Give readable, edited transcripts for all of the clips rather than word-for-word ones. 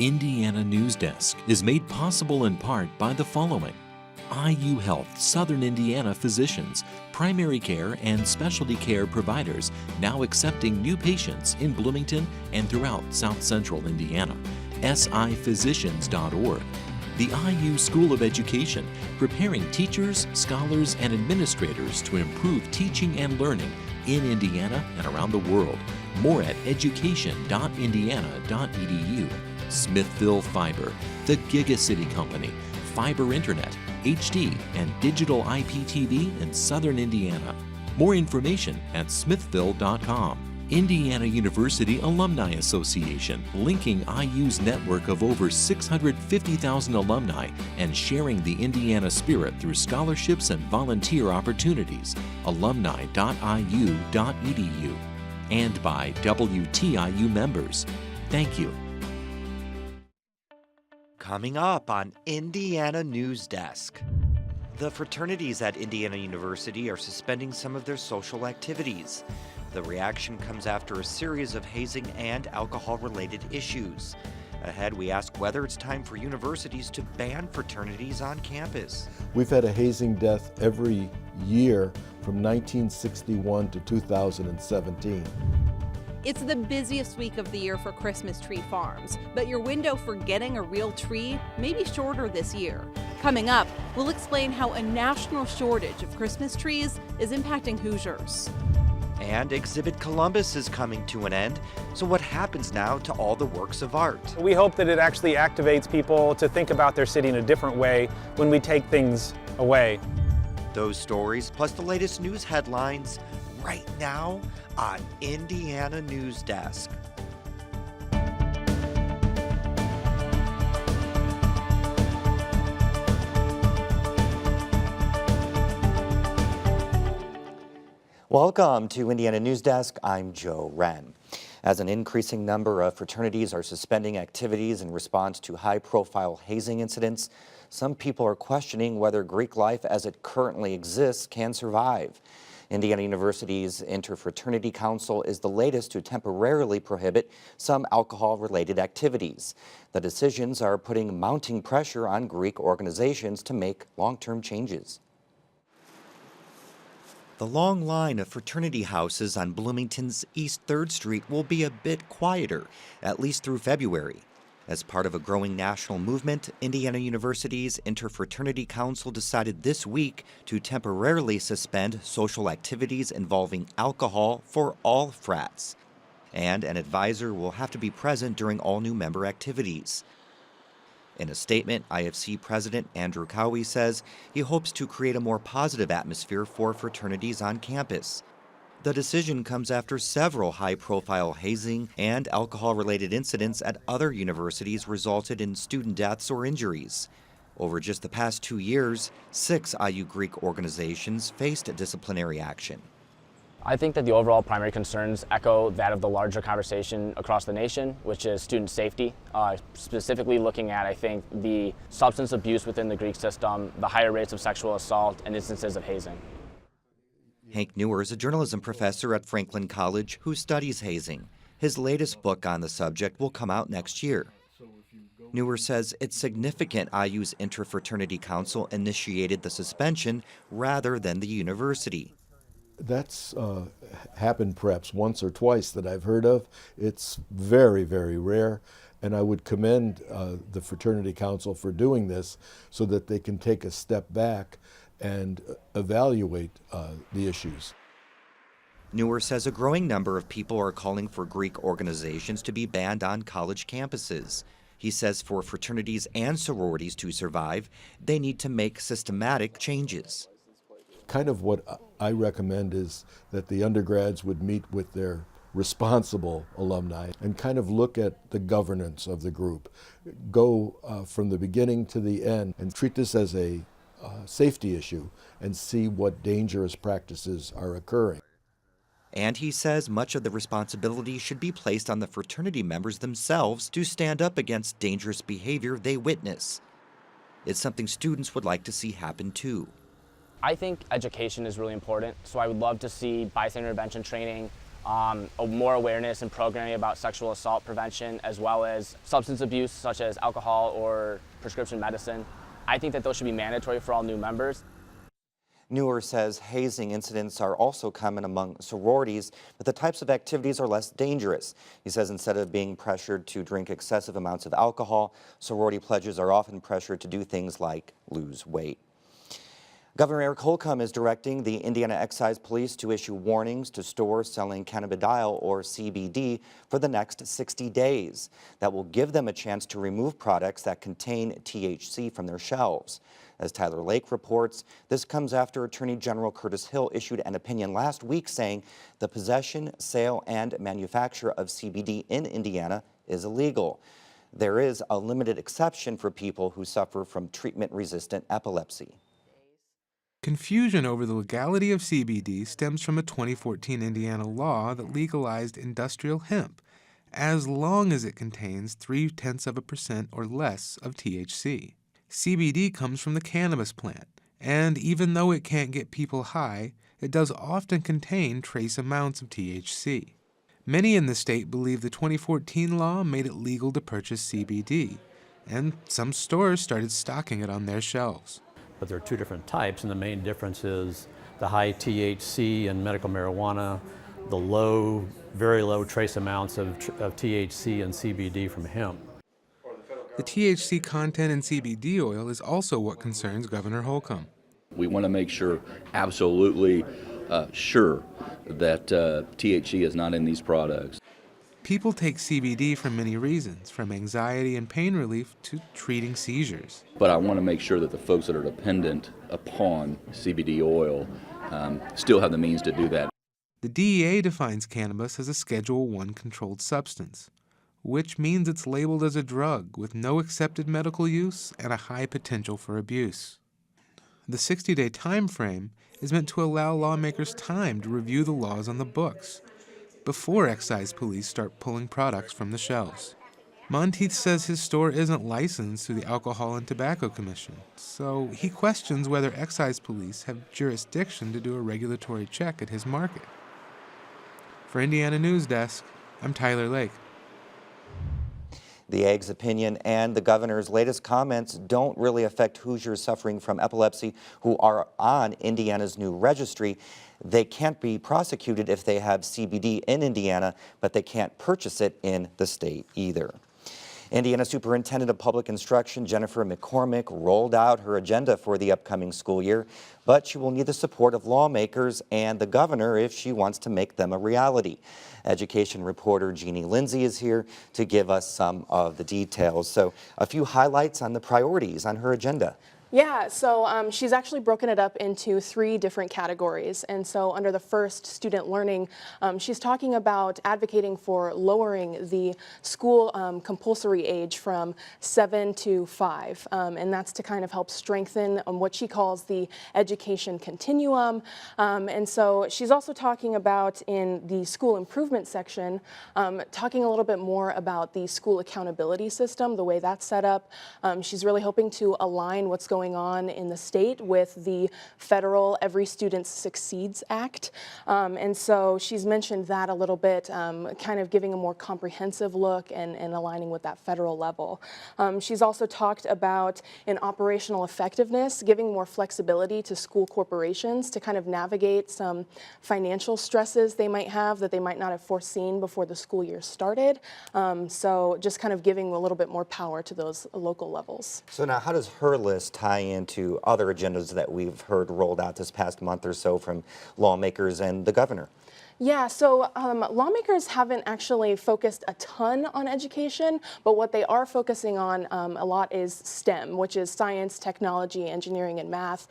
Indiana Newsdesk is made possible in part by the following: IU Health Southern Indiana physicians, primary care and specialty care providers now accepting new patients in Bloomington and throughout South Central Indiana. siphysicians.org. The IU School of Education, preparing teachers, scholars, and administrators to improve teaching and learning in Indiana and around the world. More at education.indiana.edu. Smithville Fiber, the Gigacity Company, fiber internet, HD, and digital IPTV in Southern Indiana. More information at smithville.com. Indiana University Alumni Association, linking IU's network of over 650,000 alumni and sharing the Indiana spirit through scholarships and volunteer opportunities. alumni.iu.edu. And by WTIU members. Thank you. Coming up on Indiana Newsdesk. The fraternities at Indiana University are suspending some of their social activities. The reaction comes after a series of hazing and alcohol-related issues. Ahead, we ask whether it's time for universities to ban fraternities on campus. We've had a hazing death every year from 1961 to 2017. It's the busiest week of the year for Christmas tree farms, but your window for getting a real tree may be shorter this year. Coming up, we'll explain how a national shortage of Christmas trees is impacting Hoosiers. And Exhibit Columbus is coming to an end, so what happens now to all the works of art? We hope that it actually activates people to think about their city in a different way when we take things away. Those stories, plus the latest news headlines, right now on Indiana Newsdesk. Welcome to Indiana Newsdesk. I'm Joe Wren. As an increasing number of fraternities are suspending activities in response to high-profile hazing incidents, some people are questioning whether Greek life as it currently exists can survive. Indiana University's Interfraternity Council is the latest to temporarily prohibit some alcohol-related activities. The decisions are putting mounting pressure on Greek organizations to make long-term changes. The long line of fraternity houses on Bloomington's East 3rd Street will be a bit quieter, at least through February. As part of a growing national movement, Indiana University's Interfraternity Council decided this week to temporarily suspend social activities involving alcohol for all frats. And an advisor will have to be present during all new member activities. In a statement, IFC President Andrew Cowie says he hopes to create a more positive atmosphere for fraternities on campus. The decision comes after several high-profile hazing and alcohol-related incidents at other universities resulted in student deaths or injuries. Over just the past 2 years, 6 IU Greek organizations faced disciplinary action. I think that the overall primary concerns echo that of the larger conversation across the nation, which is student safety, specifically looking at, I think, the substance abuse within the Greek system, the higher rates of sexual assault, and instances of hazing. Hank Newer is a journalism professor at Franklin College who studies hazing. His latest book on the subject will come out next year. Newer says it's significant IU's Interfraternity Council initiated the suspension rather than the university. That's happened perhaps once or twice that I've heard of. It's very, very rare, and I would commend the Fraternity Council for doing this so that they can take a step back and evaluate the issues. Newer says a growing number of people are calling for Greek organizations to be banned on college campuses. He says for fraternities and sororities to survive, they need to make systematic changes. Kind of what I recommend is that the undergrads would meet with their responsible alumni and kind of look at the governance of the group. Go from the beginning to the end and treat this as a safety issue and see what dangerous practices are occurring. And he says much of the responsibility should be placed on the fraternity members themselves to stand up against dangerous behavior they witness. It's something students would like to see happen too. I think education is really important, so I would love to see bystander intervention training, more awareness and programming about sexual assault prevention, as well as substance abuse such as alcohol or prescription medicine. I think that those should be mandatory for all new members. Newer says hazing incidents are also common among sororities, but the types of activities are less dangerous. He says instead of being pressured to drink excessive amounts of alcohol, sorority pledges are often pressured to do things like lose weight. Governor Eric Holcomb is directing the Indiana Excise Police to issue warnings to stores selling cannabidiol or CBD for the next 60 days. That will give them a chance to remove products that contain THC from their shelves. As Tyler Lake reports, this comes after Attorney General Curtis Hill issued an opinion last week saying the possession, sale, and manufacture of CBD in Indiana is illegal. There is a limited exception for people who suffer from treatment-resistant epilepsy. Confusion over the legality of CBD stems from a 2014 Indiana law that legalized industrial hemp, as long as it contains 0.3% or less of THC. CBD comes from the cannabis plant, and even though it can't get people high, it does often contain trace amounts of THC. Many in the state believe the 2014 law made it legal to purchase CBD, and some stores started stocking it on their shelves. But there are two different types, and the main difference is the high THC in medical marijuana, the low, very low trace amounts of THC and CBD from hemp. The THC content in CBD oil is also what concerns Governor Holcomb. We want to make sure, absolutely sure, that THC is not in these products. People take CBD for many reasons, from anxiety and pain relief to treating seizures. But I want to make sure that the folks that are dependent upon CBD oil still have the means to do that. The DEA defines cannabis as a Schedule I controlled substance, which means it's labeled as a drug with no accepted medical use and a high potential for abuse. The 60-day time frame is meant to allow lawmakers time to review the laws on the books before excise police start pulling products from the shelves. Monteith says his store isn't licensed through the Alcohol and Tobacco Commission, so he questions whether excise police have jurisdiction to do a regulatory check at his market. For Indiana Newsdesk, I'm Tyler Lake. The AG's opinion and the governor's latest comments don't really affect Hoosiers suffering from epilepsy who are on Indiana's new registry. They can't be prosecuted if they have CBD in Indiana, but they can't purchase it in the state either. Indiana Superintendent of Public Instruction Jennifer McCormick rolled out her agenda for the upcoming school year, but she will need the support of lawmakers and the governor if she wants to make them a reality. Education reporter Jeannie Lindsay is here to give us some of the details. So a few highlights on the priorities on her agenda. Yeah, so she's actually broken it up into 3 different categories. And so under the first, student learning, she's talking about advocating for lowering the school compulsory age from 7 to 5. And that's to kind of help strengthen what she calls the education continuum. And so she's also talking about, in the school improvement section, talking a little bit more about the school accountability system, the way that's set up. She's really hoping to align what's going on in the state with the federal Every Student Succeeds Act. And so she's mentioned that a little bit, kind of giving a more comprehensive look and aligning with that federal level. She's also talked about in operational effectiveness, giving more flexibility to school corporations to kind of navigate some financial stresses they might have that they might not have foreseen before the school year started. So just kind of giving a little bit more power to those local levels. So now how does her list tie into other agendas that we've heard rolled out this past month or so from lawmakers and the governor? Yeah, so lawmakers haven't actually focused a ton on education, but what they are focusing on a lot is STEM, which is science, technology, engineering, and math,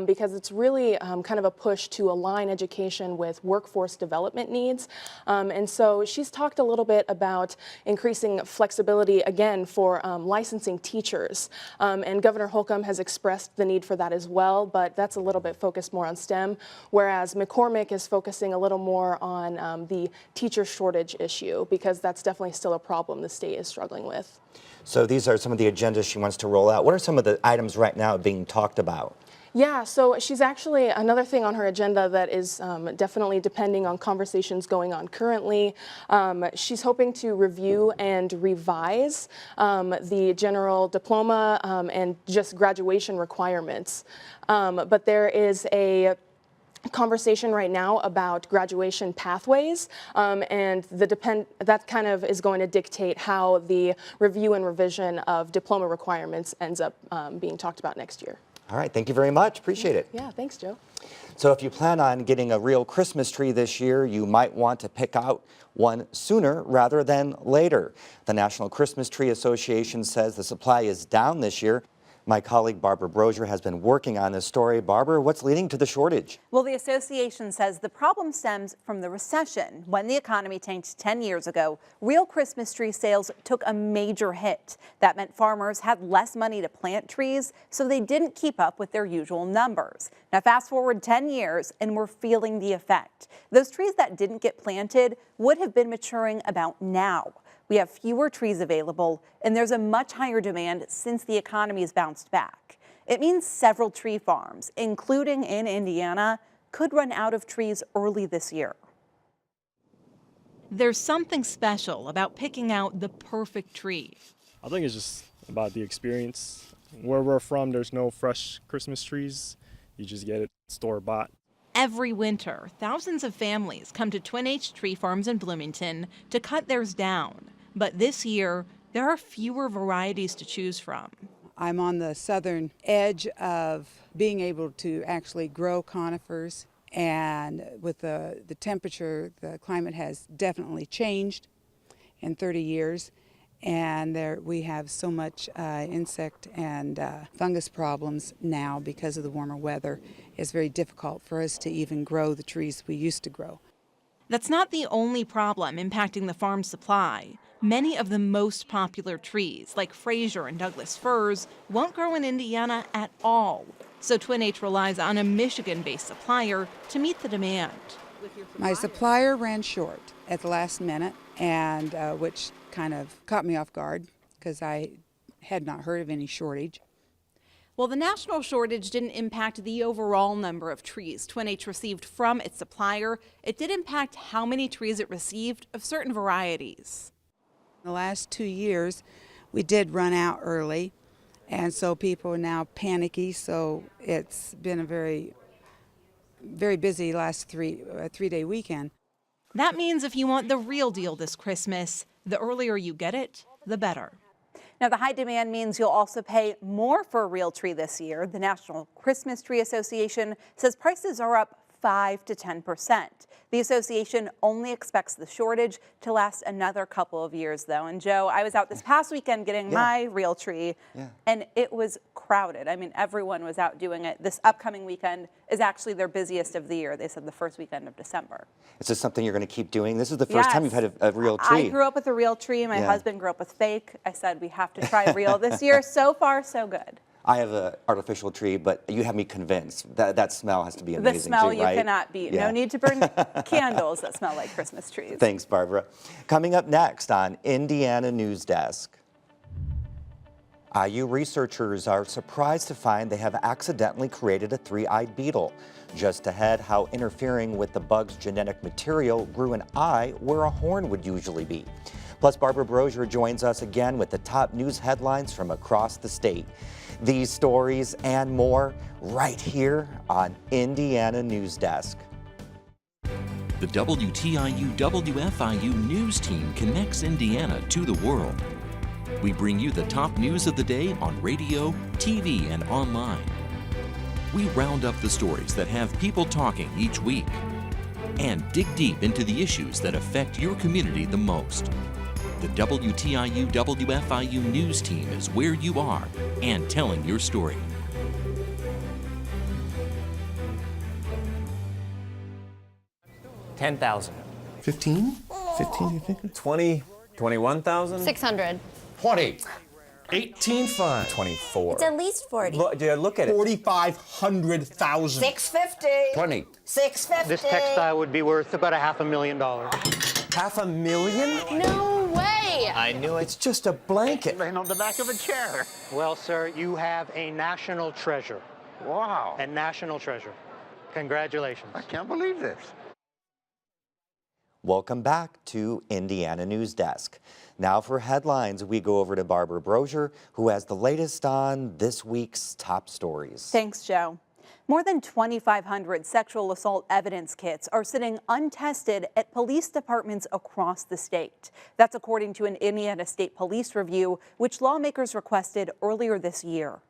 because it's really kind of a push to align education with workforce development needs. And so she's talked a little bit about increasing flexibility, again, for licensing teachers. And Governor Holcomb has expressed the need for that as well, but that's a little bit focused more on STEM, whereas McCormick is focusing a little more on the teacher shortage issue, because that's definitely still a problem the state is struggling with. So these are some of the agendas she wants to roll out. What are some of the items right now being talked about? Yeah, so she's actually another thing on her agenda that is definitely depending on conversations going on currently. She's hoping to review and revise the general diploma and just graduation requirements. But there is a conversation right now about graduation pathways, and that kind of is going to dictate how the review and revision of diploma requirements ends up being talked about next year. All right, thank you very much. Appreciate it. Yeah, thanks, Joe. So if you plan on getting a real Christmas tree this year, you might want to pick out one sooner rather than later. The National Christmas Tree Association says the supply is down this year. My colleague Barbara Brozier has been working on this story. Barbara, what's leading to the shortage? Well, the association says the problem stems from the recession. When the economy tanked 10 years ago, real Christmas tree sales took a major hit. That meant farmers had less money to plant trees, so they didn't keep up with their usual numbers. Now, fast forward 10 years, and we're feeling the effect. Those trees that didn't get planted would have been maturing about now. We have fewer trees available, and there's a much higher demand since the economy has bounced back. It means several tree farms, including in Indiana, could run out of trees early this year. There's something special about picking out the perfect tree. I think it's just about the experience. Where we're from, there's no fresh Christmas trees. You just get it store-bought. Every winter, thousands of families come to Twin H Tree Farms in Bloomington to cut theirs down. But this year, there are fewer varieties to choose from. I'm on the southern edge of being able to actually grow conifers, and with the temperature, the climate has definitely changed in 30 years, and we have so much insect and fungus problems now because of the warmer weather. It's very difficult for us to even grow the trees we used to grow. That's not the only problem impacting the farm's supply. Many of the most popular trees, like Fraser and Douglas firs, won't grow in Indiana at all. So Twin H relies on a Michigan-based supplier to meet the demand. My supplier ran short at the last minute, and which kind of caught me off guard because I had not heard of any shortage. Well, the national shortage didn't impact the overall number of trees Twin H received from its supplier. It did impact how many trees it received of certain varieties. The last 2 years, we did run out early, and so people are now panicky. So it's been a very, very busy last three-day weekend. That means if you want the real deal this Christmas, the earlier you get it, the better. Now, the high demand means you'll also pay more for a real tree this year. The National Christmas Tree Association says prices are up 5 to 10%. The association only expects the shortage to last another couple of years, though. And Joe, I was out this past weekend getting my real tree, and it was crowded. I mean, everyone was out doing it. This upcoming weekend is actually their busiest of the year. They said the first weekend of December. Is this something you're going to keep doing? This is the first time you've had a real tree. I grew up with a real tree. My husband grew up with fake. I said we have to try real this year. So far, so good. I have an artificial tree, but you have me convinced. That smell has to be amazing, the smell too, right? You cannot beat. No need to burn candles that smell like Christmas trees. Thanks, Barbara. Coming up next on Indiana Newsdesk. IU researchers are surprised to find they have accidentally created a three-eyed beetle. Just ahead, how interfering with the bug's genetic material grew an eye where a horn would usually be. Plus, Barbara Brozier joins us again with the top news headlines from across the state. These stories and more right here on Indiana Newsdesk. The WTIU WFIU news team connects Indiana to the world. We bring you the top news of the day on radio, TV, and online. We round up the stories that have people talking each week and dig deep into the issues that affect your community the most. The WTIU WFIU news team is where you are and telling your story. $10,000. 15? 15, you think? 20, 21,000? 600. 20. 18.5. 24. It's at least 40. Look at it. 4,500,000. 650. 20. 650. This textile would be worth about $500,000. $500,000? No way. I knew it. It's just a blanket. Laying on the back of a chair. Well, sir, you have a national treasure. Wow. And national treasure. Congratulations. I can't believe this. Welcome back to Indiana News Desk. Now for headlines, we go over to Barbara Brozier, who has the latest on this week's top stories. Thanks, Joe. More than 2,500 sexual assault evidence kits are sitting untested at police departments across the state. That's according to an Indiana State Police review, which lawmakers requested earlier this year.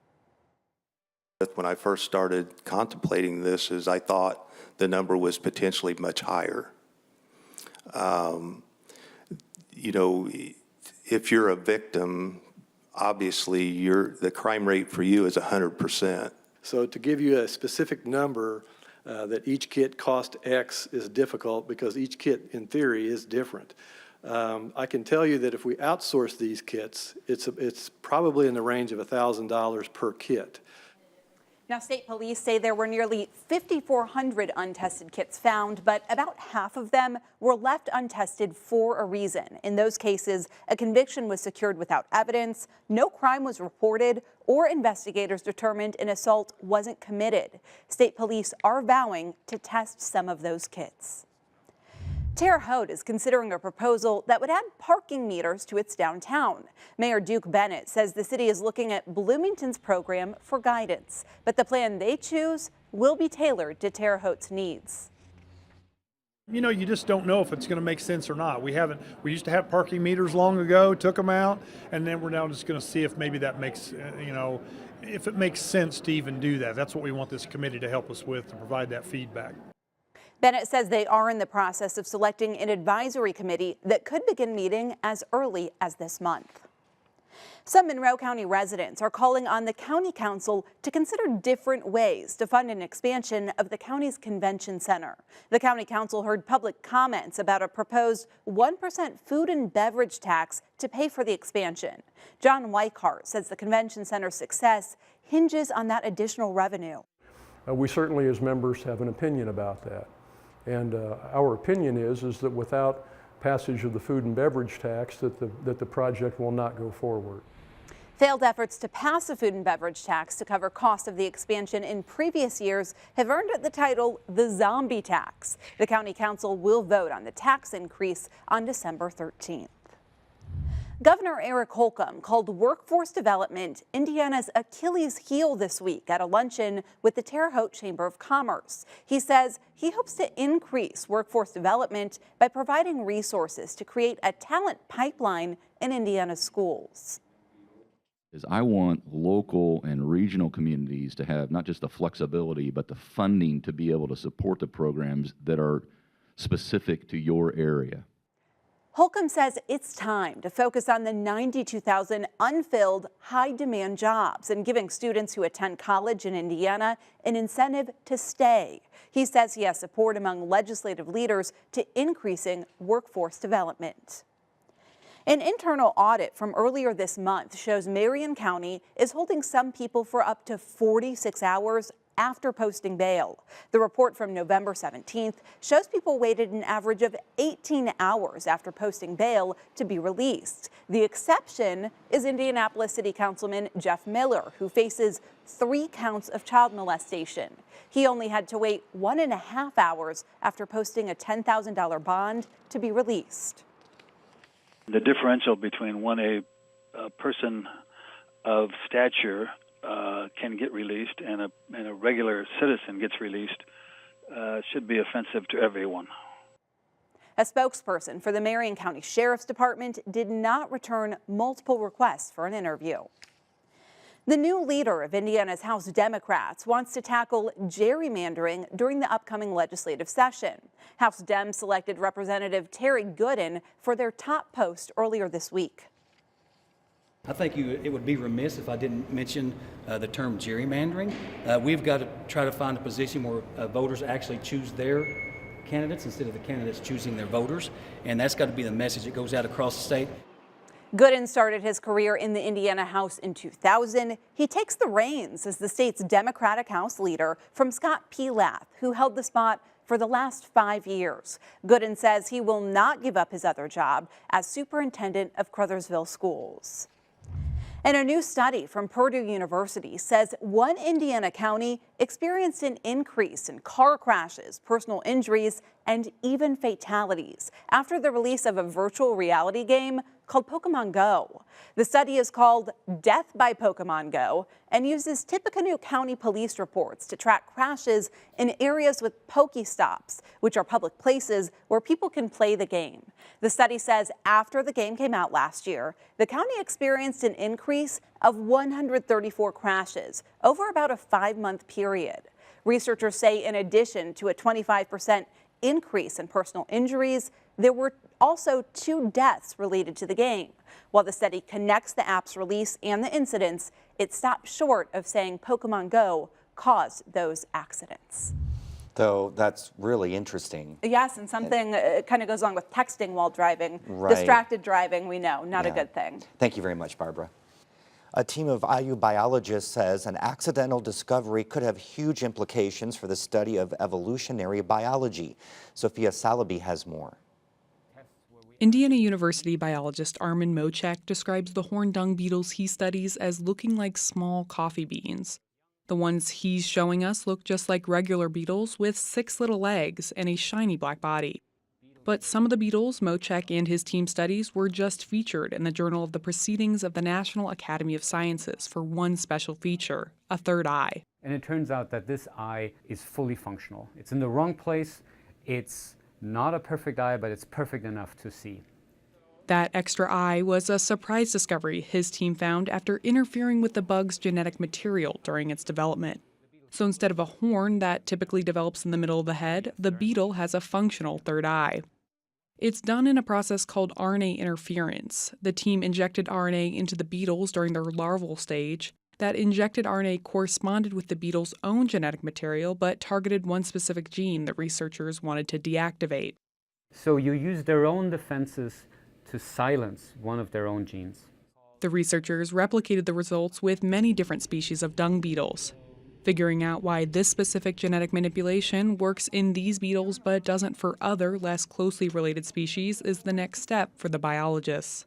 When I first started contemplating this, I thought the number was potentially much higher. You know, if you're a victim, obviously the crime rate for you is 100%. So to give you a specific number that each kit cost X is difficult because each kit in theory is different. I can tell you that if we outsource these kits, it's probably in the range of $1,000 per kit. Now, state police say there were nearly 5,400 untested kits found, but about half of them were left untested for a reason. In those cases, a conviction was secured without evidence, no crime was reported, or investigators determined an assault wasn't committed. State police are vowing to test some of those kits. Terre Haute is considering a proposal that would add parking meters to its downtown. Mayor Duke Bennett says the city is looking at Bloomington's program for guidance, but the plan they choose will be tailored to Terre Haute's needs. You know, you just don't know if it's going to make sense or not. We used to have parking meters long ago, took them out, and then we're now just going to see if maybe that makes, if it makes sense to even do that. That's what we want this committee to help us with, to provide that feedback. Bennett says they are in the process of selecting an advisory committee that could begin meeting as early as this month. Some Monroe County residents are calling on the county council to consider different ways to fund an expansion of the county's convention center. The county council heard public comments about a proposed 1% food and beverage tax to pay for the expansion. John Weichart says the convention center's success hinges on that additional revenue. We certainly as members have an opinion about that. And our opinion is that without passage of the food and beverage tax, that the project will not go forward. Failed efforts to pass a food and beverage tax to cover cost of the expansion in previous years have earned it the title the zombie tax. The county council will vote on the tax increase on December 13th. Governor Eric Holcomb called workforce development Indiana's Achilles heel this week at a luncheon with the Terre Haute Chamber of Commerce. He says he hopes to increase workforce development by providing resources to create a talent pipeline in Indiana's schools. I want local and regional communities to have not just the flexibility, but the funding to be able to support the programs that are specific to your area. Holcomb says it's time to focus on the 92,000 unfilled, high-demand jobs and giving students who attend college in Indiana an incentive to stay. He says he has support among legislative leaders to increasing workforce development. An internal audit from earlier this month shows Marion County is holding some people for up to 46 hours after posting bail. The report from November 17th shows people waited an average of 18 hours after posting bail to be released. The exception is Indianapolis City Councilman Jeff Miller, who faces 3 counts of child molestation. He only had to wait 1.5 hours after posting a $10,000 bond to be released. The differential between when a person of stature can get released and a regular citizen gets released should be offensive to everyone. A spokesperson for the Marion County Sheriff's Department did not return multiple requests for an interview. The new leader of Indiana's House Democrats wants to tackle gerrymandering during the upcoming legislative session. House Dems selected Representative Terry Gooden for their top post earlier this week. I think it would be remiss if I didn't mention the term gerrymandering. We've got to try to find a position where voters actually choose their candidates instead of the candidates choosing their voters, and that's got to be the message that goes out across the state. Gooden started his career in the Indiana House in 2000. He takes the reins as the state's Democratic House leader from Scott Pelath, who held the spot for the last 5 years. Gooden says he will not give up his other job as superintendent of Crothersville schools. And a new study from Purdue University says one Indiana county experienced an increase in car crashes, personal injuries, and even fatalities after the release of a virtual reality game called Pokemon Go. The study is called Death by Pokemon Go and uses Tippecanoe County police reports to track crashes in areas with Pokestops, which are public places where people can play the game. The study says after the game came out last year, the county experienced an increase of 134 crashes over about a 5-month period. Researchers say in addition to a 25% increase in personal injuries, there were also 2 deaths related to the game. While the study connects the app's release and the incidents, it stops short of saying Pokemon Go caused those accidents. Though that's really interesting. Yes, and something kind of goes along with texting while driving. Right. Distracted driving, we know, not a good thing. Thank you very much, Barbara. A team of IU biologists says an accidental discovery could have huge implications for the study of evolutionary biology. Sophia Salaby has more. Indiana University biologist Armin Moczek describes the horned dung beetles he studies as looking like small coffee beans. The ones he's showing us look just like regular beetles with 6 little legs and a shiny black body. But some of the beetles Moczek and his team studies were just featured in the Journal of the Proceedings of the National Academy of Sciences for one special feature, a third eye. And it turns out that this eye is fully functional. It's in the wrong place. It's not a perfect eye, but it's perfect enough to see. That extra eye was a surprise discovery his team found after interfering with the bug's genetic material during its development. So instead of a horn that typically develops in the middle of the head, the beetle has a functional third eye. It's done in a process called RNA interference. The team injected RNA into the beetles during their larval stage. That injected RNA corresponded with the beetle's own genetic material, but targeted one specific gene the researchers wanted to deactivate. So you use their own defenses to silence one of their own genes. The researchers replicated the results with many different species of dung beetles. Figuring out why this specific genetic manipulation works in these beetles but doesn't for other, less closely related species is the next step for the biologists.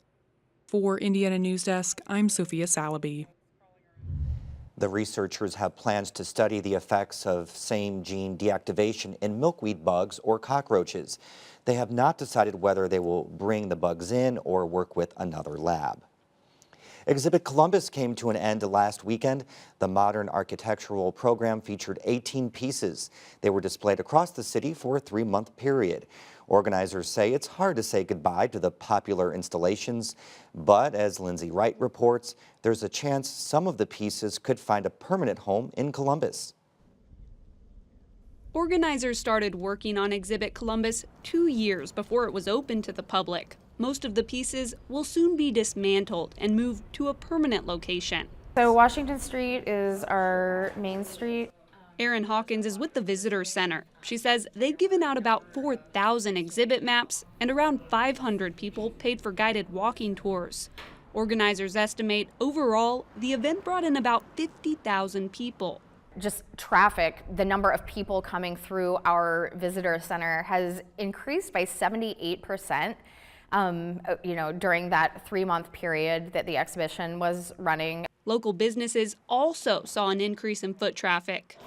For Indiana Newsdesk, I'm Sophia Salaby. The researchers have plans to study the effects of same gene deactivation in milkweed bugs or cockroaches. They have not decided whether they will bring the bugs in or work with another lab. Exhibit Columbus came to an end last weekend. The modern architectural program featured 18 pieces. They were displayed across the city for a 3-month period. Organizers say it's hard to say goodbye to the popular installations, but as Lindsay Wright reports, there's a chance some of the pieces could find a permanent home in Columbus. Organizers started working on Exhibit Columbus 2 years before it was open to the public. Most of the pieces will soon be dismantled and moved to a permanent location. So Washington Street is our main street. Erin Hawkins is with the Visitor Center. She says they've given out about 4,000 exhibit maps and around 500 people paid for guided walking tours. Organizers estimate overall the event brought in about 50,000 people. Just traffic, the number of people coming through our Visitor Center has increased by 78%. During that 3-month period that the exhibition was running. Local businesses also saw an increase in foot traffic.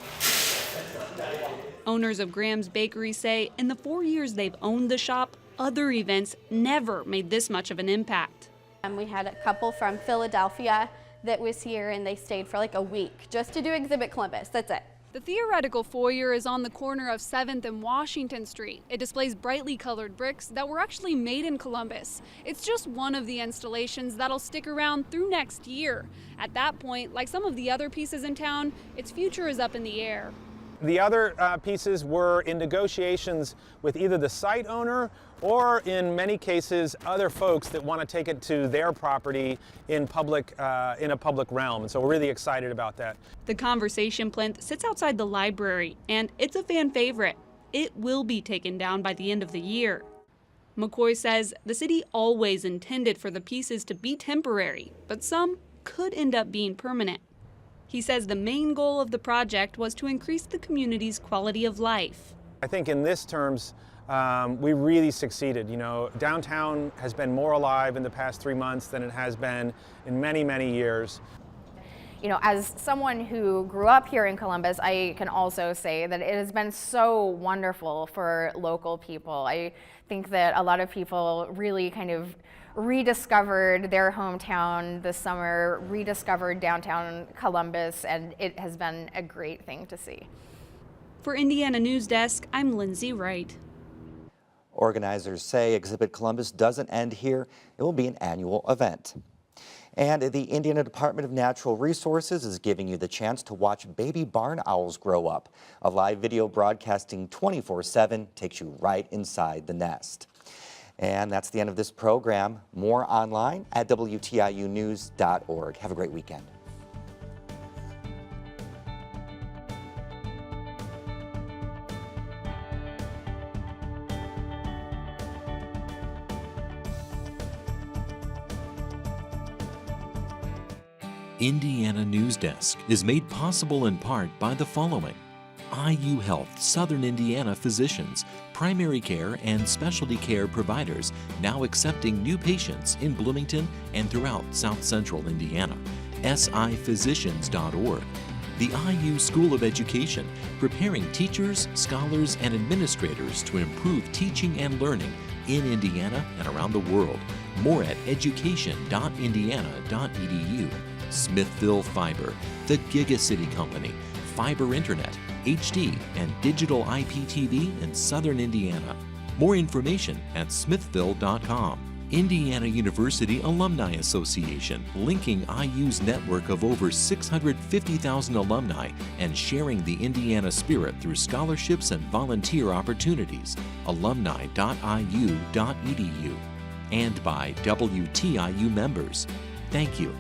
Owners of Graham's Bakery say in the 4 years they've owned the shop, other events never made this much of an impact. We had a couple from Philadelphia that was here and they stayed for like a week just to do Exhibit Columbus. That's it. The theoretical foyer is on the corner of 7th and Washington Street. It displays brightly colored bricks that were actually made in Columbus. It's just one of the installations that'll stick around through next year. At that point, like some of the other pieces in town, its future is up in the air. The other pieces were in negotiations with either the site owner or in many cases other folks that want to take it to their property in a public realm. And so we're really excited about that. The conversation plinth sits outside the library and it's a fan favorite. It will be taken down by the end of the year. McCoy says the city always intended for the pieces to be temporary, but some could end up being permanent. He says the main goal of the project was to increase the community's quality of life. I think in this terms, we really succeeded. You know, downtown has been more alive in the past 3 months than it has been in many, many years. You know, as someone who grew up here in Columbus, I can also say that it has been so wonderful for local people. I think that a lot of people really kind of rediscovered their hometown this summer, rediscovered downtown Columbus, and it has been a great thing to see. For Indiana Newsdesk, I'm Lindsay Wright. Organizers say Exhibit Columbus doesn't end here. It will be an annual event. And the Indiana Department of Natural Resources is giving you the chance to watch baby barn owls grow up. A live video broadcasting 24/7 takes you right inside the nest. And that's the end of this program. More online at WTIUnews.org. Have a great weekend. Indiana Newsdesk is made possible in part by the following: IU Health Southern Indiana physicians, primary care and specialty care providers now accepting new patients in Bloomington and throughout South Central Indiana. siphysicians.org. The IU School of Education, preparing teachers, scholars, and administrators to improve teaching and learning in Indiana and around the world. More at education.indiana.edu. Smithville Fiber, the Gigacity Company, fiber internet, HD, and digital IPTV in Southern Indiana. More information at smithville.com. Indiana University Alumni Association, linking IU's network of over 650,000 alumni and sharing the Indiana spirit through scholarships and volunteer opportunities. alumni.iu.edu. And by WTIU members. Thank you.